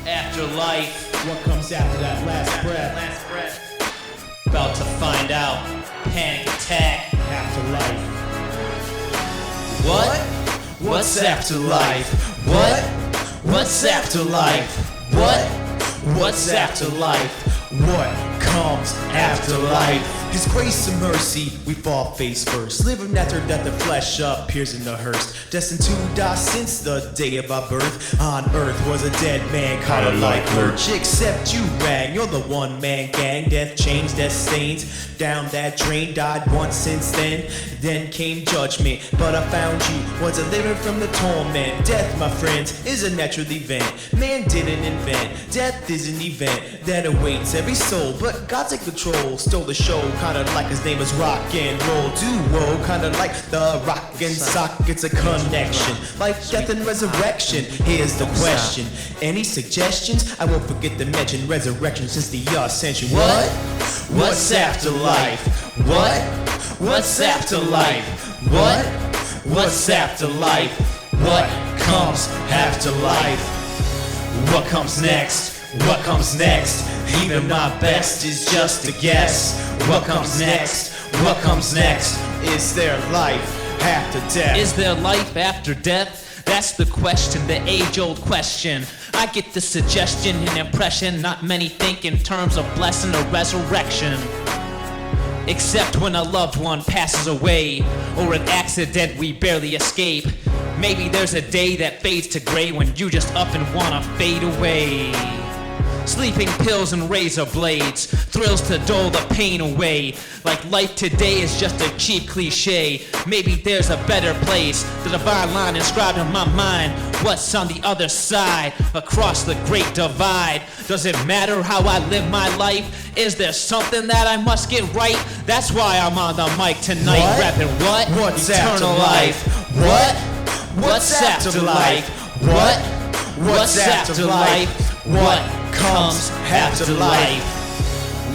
Afterlife. What comes after that last breath? About to find out. Panic attack. Afterlife. What? What's afterlife? What? What's afterlife? What? What's afterlife? What comes after life? His grace and mercy, we fall face first. Living after death, the flesh appears in the hearse. Destined to die since the day of our birth. On earth was a dead man caught a life lurch. Except you rang, you're the one-man gang. Death changed, death stains down that drain. Died once since then, then came judgment. But I found you, was delivered from the torment. Death, my friends, is a natural event. Man didn't invent. Death is an event that awaits every soul, but God's in control. Stole the show, kinda like his name is rock and roll duo, kinda like the rock and sock. It's a connection, life, death, and resurrection. Here's the question: any suggestions? I won't forget to mention resurrection since the ascension. What? What's afterlife? What? What's afterlife? What? What's afterlife? What comes after life? What comes next? What comes next? Even my best is just a guess. What comes next? What comes next? Is there life after death? Is there life after death? That's the question, the age-old question. I get the suggestion and impression not many think in terms of blessing or resurrection. Except when a loved one passes away, or an accident we barely escape. Maybe there's a day that fades to gray when you just up and wanna fade away. Sleeping pills and razor blades, thrills to dull the pain away. Like life today is just a cheap cliche. Maybe there's a better place. The divine line inscribed in my mind. What's on the other side, across the great divide? Does it matter how I live my life? Is there something that I must get right? That's why I'm on the mic tonight, What? rapping what? What's Eternal afterlife? What? What's afterlife? What? What's afterlife? What comes after life?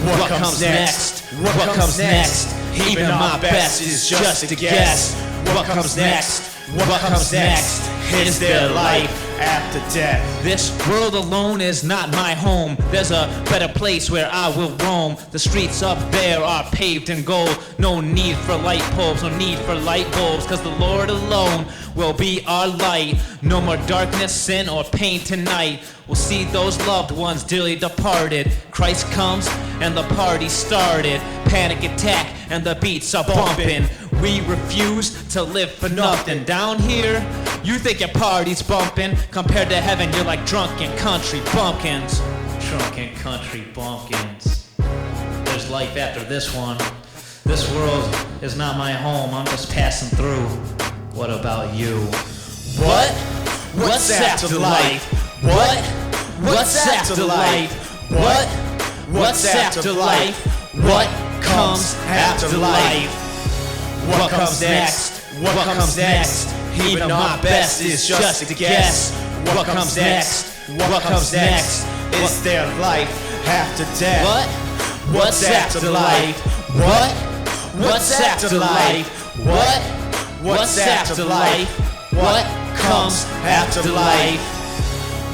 What comes next? What comes next? Even my best is just a guess. What comes next? What comes next? Is there life after death? This world alone is not my home. There's a better place where I will roam. The streets up there are paved in gold. No need for light bulbs, no need for light bulbs, cause the Lord alone will be our light. No more darkness, sin, or pain tonight. We'll see those loved ones dearly departed. Christ comes and the party started. Panic attack and the beats are bumping. We refuse to live for nothing. Down here, you think your party's bumping. Compared to heaven, you're like drunken country bumpkins. Drunken country bumpkins. There's life after this one. This world is not my home, I'm just passing through. What about you? What? What's afterlife? What? What's afterlife? What? What's afterlife? What comes after life? What comes next? What comes next? Even my best is just a guess. What comes next? What comes next? Is there life after death? What? What's after life? What? What's after life? What? What's after life? What comes after life?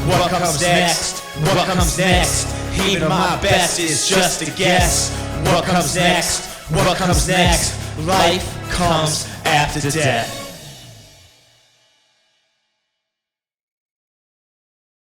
What comes next? What comes next? Even my best is just a guess. What comes next? What comes next? Life comes after death.